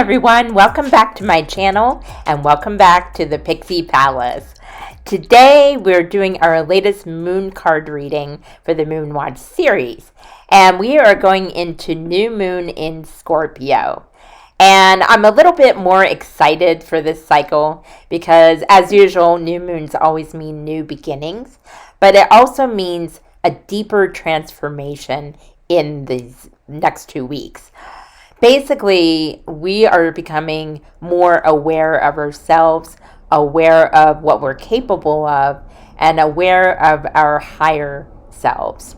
everyone, welcome back to my channel and welcome back to the Pixie Palace. Today we're doing our latest moon card reading for the Moon Watch series, and we are going into new moon in Scorpio. And I'm a little bit more excited for this cycle because, as usual, new moons always mean new beginnings, but it also means a deeper transformation in these next 2 weeks. Basically, we are becoming more aware of ourselves, aware of what we're capable of, and aware of our higher selves.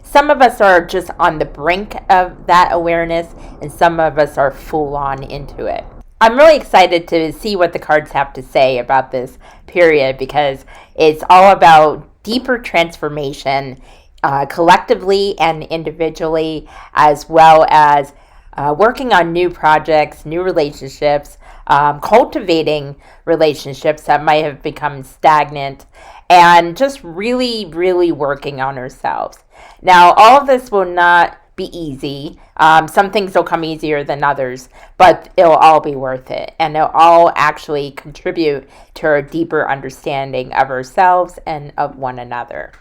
Some of us are just on the brink of that awareness, and some of us are full on into it. I'm really excited to see what the cards have to say about this period because it's all about deeper transformation collectively and individually, as well as working on new projects, new relationships, cultivating relationships that might have become stagnant, and just really, really working on ourselves. Now, all of this will not be easy. Some things will come easier than others, but it'll all be worth it. And it'll all actually contribute to a deeper understanding of ourselves and of one another.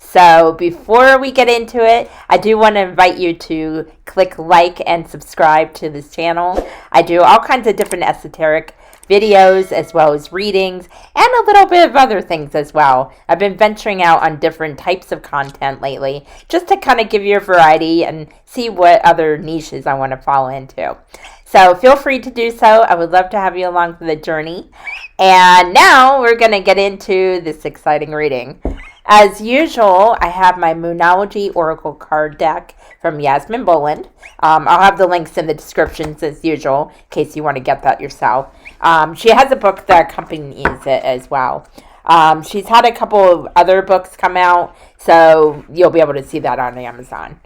So before we get into it, I do want to invite you to click like and subscribe to this channel. I do all kinds of different esoteric videos as well as readings and a little bit of other things as well. I've been venturing out on different types of content lately just to kind of give you a variety and see what other niches I want to fall into. So feel free to do so. I would love to have you along for the journey. And now we're going to get into this exciting reading. As usual, I have my Moonology Oracle card deck from Yasmin Boland. I'll have the links in the descriptions as usual in case you want to get that yourself. She has a book that accompanies it as well. She's had a couple of other books come out, so you'll be able to see that on Amazon.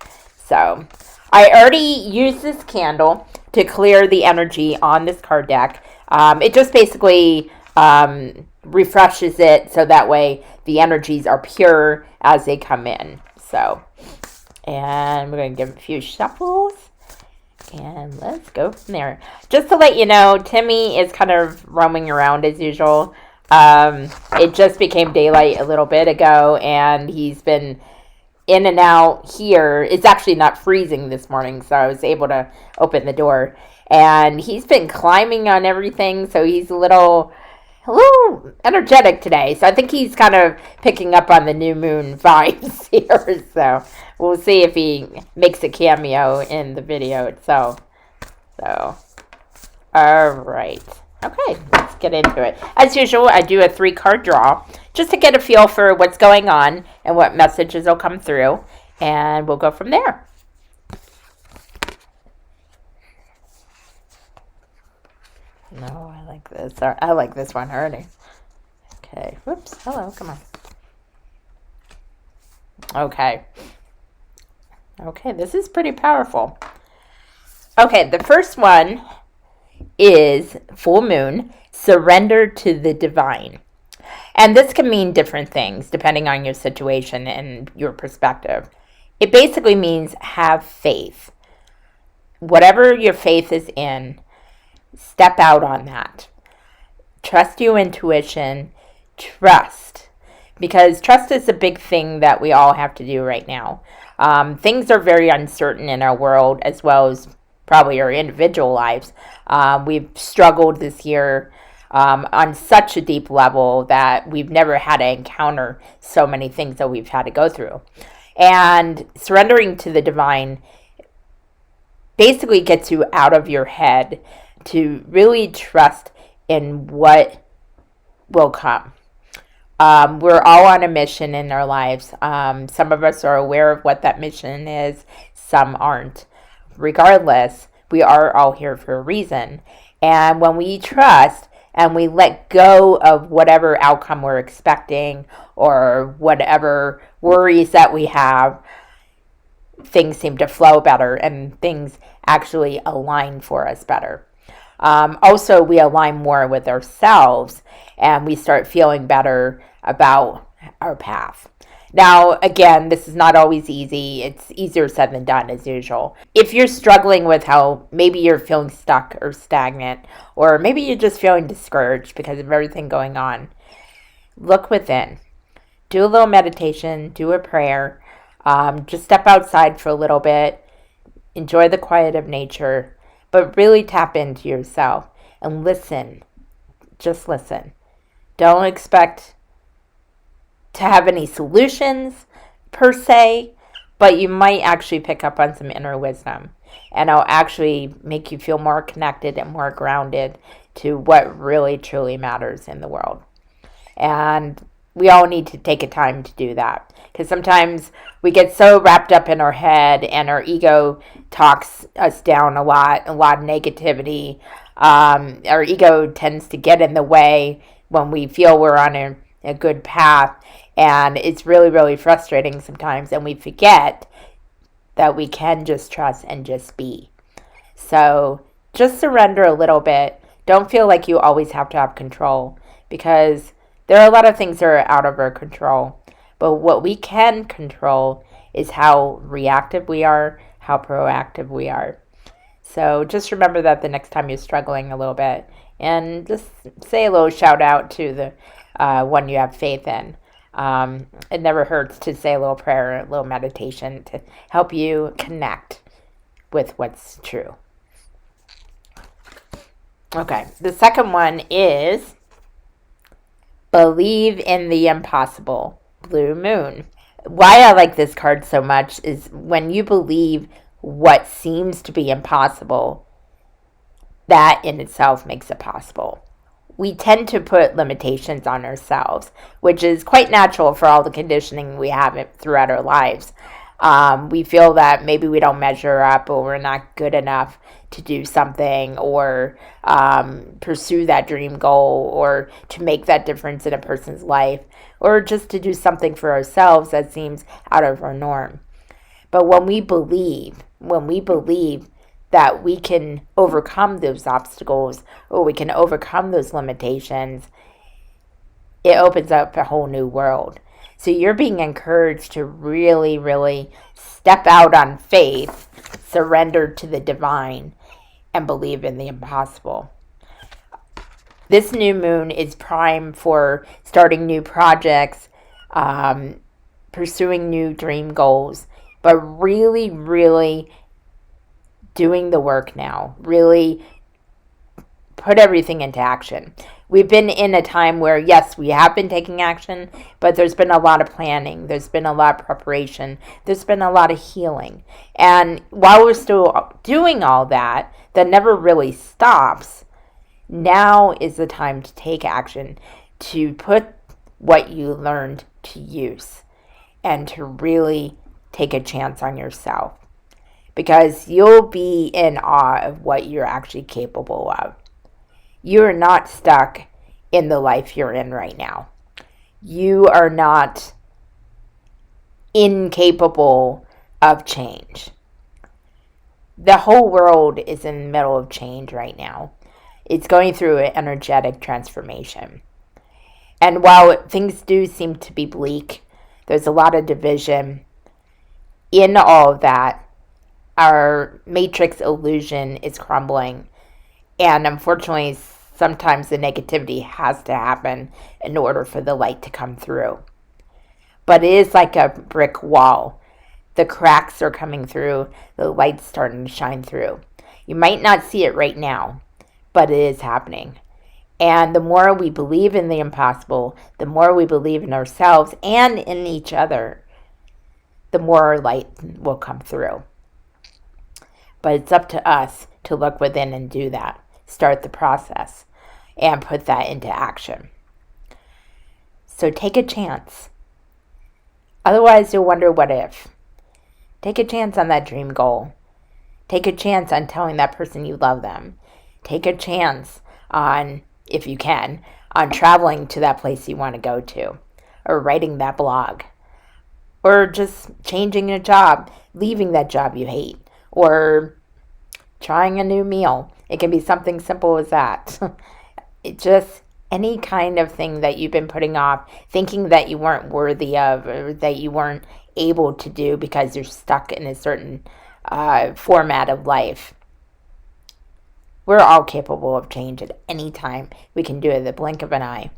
So I already used this candle to clear the energy on this card deck. It just basically refreshes it so that way the energies are pure as they come in. So, and we're going to give it a few shuffles and let's go from there. Just to let you know, Timmy is kind of roaming around as usual. It just became daylight a little bit ago and he's been in and out here. It's actually not freezing this morning, so I was able to open the door. And he's been climbing on everything, so he's a little energetic today. So I think he's kind of picking up on the new moon vibes here. So we'll see if he makes a cameo in the video itself. So, all right. Okay, let's get into it. As usual, I do a 3-card draw just to get a feel for what's going on and what messages will come through. And we'll go from there. No, I like this. I like this one already. Okay. Whoops. Hello. Come on. Okay. Okay. This is pretty powerful. Okay. The first one is full moon. Surrender to the divine. And this can mean different things depending on your situation and your perspective. It basically means have faith. Whatever your faith is in, step out on that. Trust your intuition. Trust. Because trust is a big thing that we all have to do right now. Things are very uncertain in our world as well as probably our individual lives. We've struggled this year on such a deep level that we've never had to encounter so many things that we've had to go through. And surrendering to the divine basically gets you out of your head to really trust in what will come. We're all on a mission in our lives. Some of us are aware of what that mission is. Some aren't. Regardless, we are all here for a reason. And when we trust and we let go of whatever outcome we're expecting or whatever worries that we have, things seem to flow better and things actually align for us better. Also, we align more with ourselves and we start feeling better about our path. Now, again, this is not always easy. It's easier said than done, as usual. If you're struggling with how maybe you're feeling stuck or stagnant, or maybe you're just feeling discouraged because of everything going on, look within. Do a little meditation, do a prayer, just step outside for a little bit, enjoy the quiet of nature, but really tap into yourself and listen. Just listen. Don't expect to have any solutions per se, but you might actually pick up on some inner wisdom, and it'll actually make you feel more connected and more grounded to what really truly matters in the world. And we all need to take a time to do that, because sometimes we get so wrapped up in our head and our ego talks us down a lot of negativity. Our ego tends to get in the way when we feel we're on a good path, and it's really, really frustrating sometimes, and we forget that we can just trust and just be. So just surrender a little bit. Don't feel like you always have to have control, because there are a lot of things that are out of our control. But what we can control is how reactive we are, how proactive we are. So just remember that the next time you're struggling a little bit, and just say a little shout out to the one you have faith in. It never hurts to say a little prayer, a little meditation to help you connect with what's true. Okay, the second one is believe in the impossible, blue moon. Why I like this card so much is when you believe what seems to be impossible, that in itself makes it possible. We tend to put limitations on ourselves, which is quite natural for all the conditioning we have throughout our lives. We feel that maybe we don't measure up, or we're not good enough to do something, or pursue that dream goal, or to make that difference in a person's life, or just to do something for ourselves that seems out of our norm. But when we believe that we can overcome those obstacles, or we can overcome those limitations, it opens up a whole new world. So you're being encouraged to really, really step out on faith, surrender to the divine, and believe in the impossible. This new moon is prime for starting new projects, pursuing new dream goals, but really, really doing the work now. Really put everything into action. We've been in a time where, yes, we have been taking action, but there's been a lot of planning. There's been a lot of preparation. There's been a lot of healing. And while we're still doing all that, that never really stops, now is the time to take action, to put what you learned to use, and to really take a chance on yourself. Because you'll be in awe of what you're actually capable of. You're not stuck in the life you're in right now. You are not incapable of change. The whole world is in the middle of change right now. It's going through an energetic transformation. And while things do seem to be bleak, there's a lot of division. In all of that, our matrix illusion is crumbling. And unfortunately, sometimes the negativity has to happen in order for the light to come through. But it is like a brick wall. The cracks are coming through. The light's starting to shine through. You might not see it right now, but it is happening. And the more we believe in the impossible, the more we believe in ourselves and in each other, the more our light will come through. But it's up to us to look within and do that. Start the process and put that into action. So take a chance. Otherwise, you'll wonder what if. Take a chance on that dream goal. Take a chance on telling that person you love them. Take a chance on, if you can, on traveling to that place you want to go to, or writing that blog, or just changing a job, leaving that job you hate, or trying a new meal. It can be something simple as that. Just any kind of thing that you've been putting off, thinking that you weren't worthy of, or that you weren't able to do because you're stuck in a certain format of life. We're all capable of change at any time. We can do it at the blink of an eye.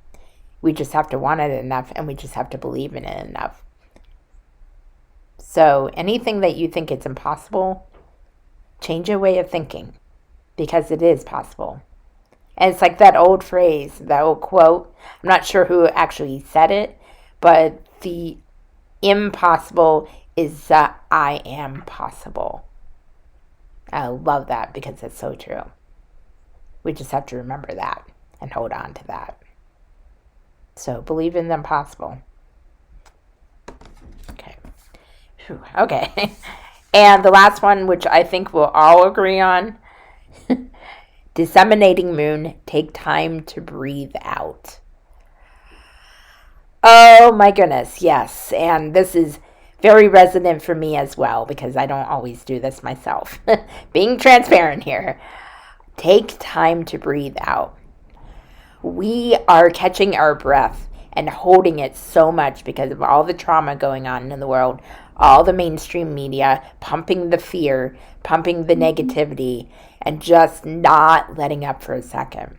We just have to want it enough, and we just have to believe in it enough. So anything that you think it's impossible, change your way of thinking, because it is possible. And it's like that old phrase, that old quote. I'm not sure who actually said it, but the impossible is I am possible. I love that because it's so true. We just have to remember that and hold on to that. So believe in the impossible. Okay. Whew. Okay. And the last one, which I think we'll all agree on, disseminating moon, take time to breathe out. Oh my goodness, yes. And this is very resonant for me as well, because I don't always do this myself. Being transparent here. Take time to breathe out. We are catching our breath and holding it so much because of all the trauma going on in the world, all the mainstream media pumping the fear, pumping the negativity, and just not letting up for a second.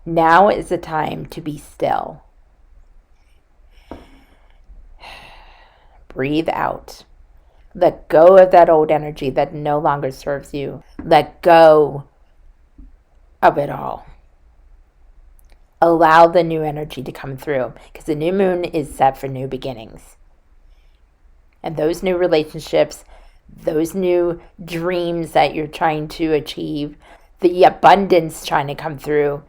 Now is the time to be still. Breathe out. Let go of that old energy that no longer serves you. Let go of it all. Allow the new energy to come through, because the new moon is set for new beginnings. And those new relationships, those new dreams that you're trying to achieve, the abundance trying to come through,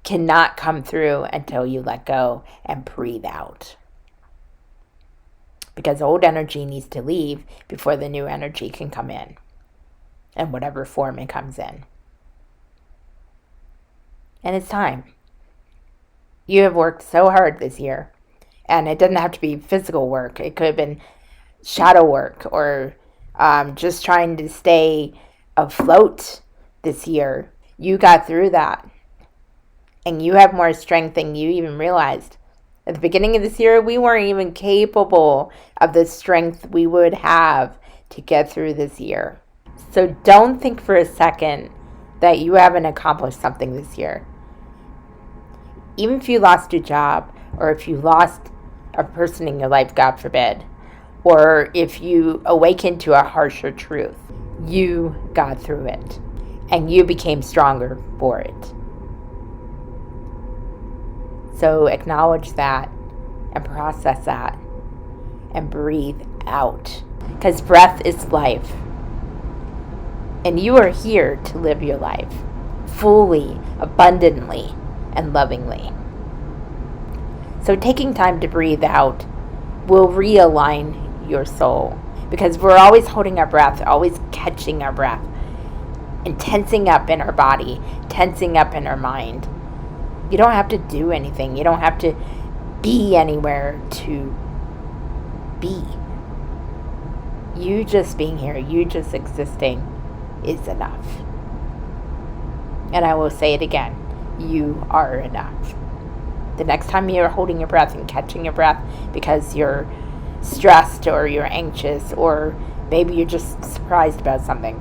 cannot come through until you let go and breathe out. Because old energy needs to leave before the new energy can come in whatever form it comes in. And it's time. You have worked so hard this year. And it doesn't have to be physical work. It could have been shadow work or just trying to stay afloat this year. You got through that. And you have more strength than you even realized. At the beginning of this year, we weren't even capable of the strength we would have to get through this year. So don't think for a second that you haven't accomplished something this year. Even if you lost your job, or if you lost a person in your life, God forbid, or if you awakened to a harsher truth, you got through it, and you became stronger for it. So acknowledge that, and process that, and breathe out, because breath is life. And you are here to live your life fully, abundantly, and lovingly. So taking time to breathe out will realign your soul, because we're always holding our breath, always catching our breath, and tensing up in our body, tensing up in our mind. You don't have to do anything. You don't have to be anywhere to be. You just being here, you just existing is enough. And I will say it again. You are enough. The next time you're holding your breath and catching your breath because you're stressed or you're anxious or maybe you're just surprised about something,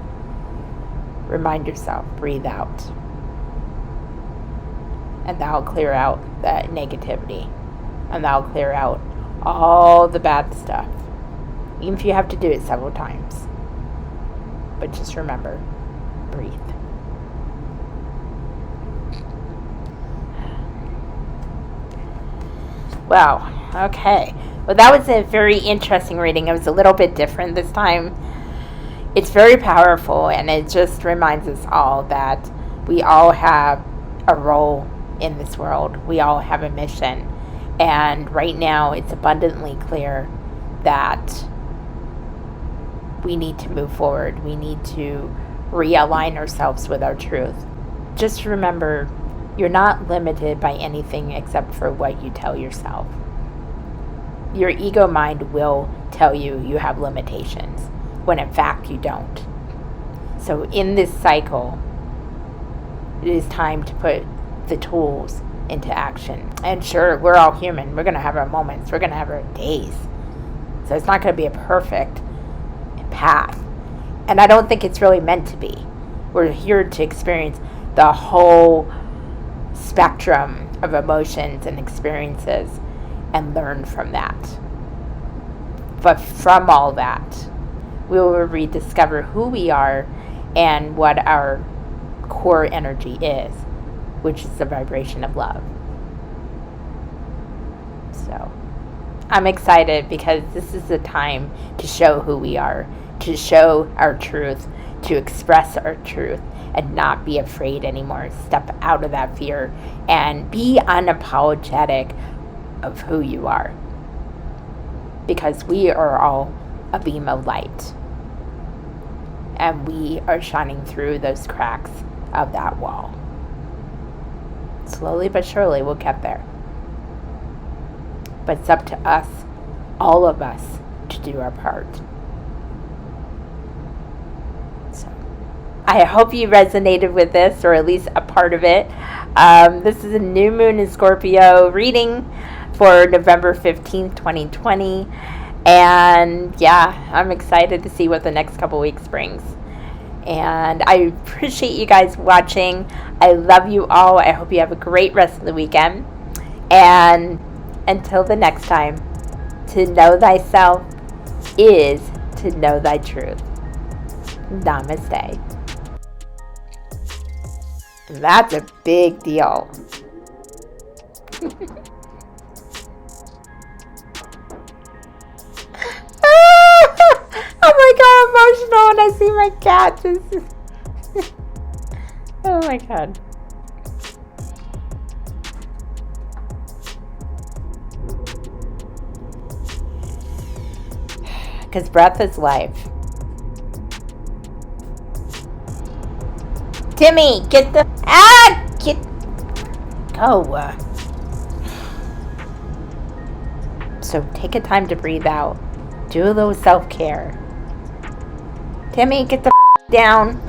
remind yourself, breathe out. And that'll clear out that negativity. And that'll clear out all the bad stuff. Even if you have to do it several times. But just remember, breathe. Wow. Okay. Well, that was a very interesting reading. It was a little bit different this time. It's very powerful, and it just reminds us all that we all have a role in this world. We all have a mission. And right now, it's abundantly clear that we need to move forward. We need to realign ourselves with our truth. Just remember, you're not limited by anything except for what you tell yourself. Your ego mind will tell you you have limitations, when in fact you don't. So in this cycle, it is time to put the tools into action. And sure, we're all human. We're going to have our moments. We're going to have our days. So it's not going to be a perfect path. And I don't think it's really meant to be. We're here to experience the whole spectrum of emotions and experiences and learn from that. But from all that, we will rediscover who we are and what our core energy is, which is the vibration of love. So I'm excited because this is the time to show who we are, to show our truth, to express our truth, and not be afraid anymore. Step out of that fear and be unapologetic of who you are. Because we are all a beam of light. And we are shining through those cracks of that wall. Slowly but surely we'll get there. But it's up to us, all of us, to do our part. So I hope you resonated with this, or at least a part of it. This is a new moon in Scorpio reading for November 15th, 2020. And yeah, I'm excited to see what the next couple weeks brings. And I appreciate you guys watching. I love you all. I hope you have a great rest of the weekend. And until the next time, to know thyself is to know thy truth. Namaste. That's a big deal. Oh my god, emotional when I see my cat. Oh my god. Because breath is life. Timmy, get the... Go. So take a time to breathe out. Do a little self-care. Timmy, get the down.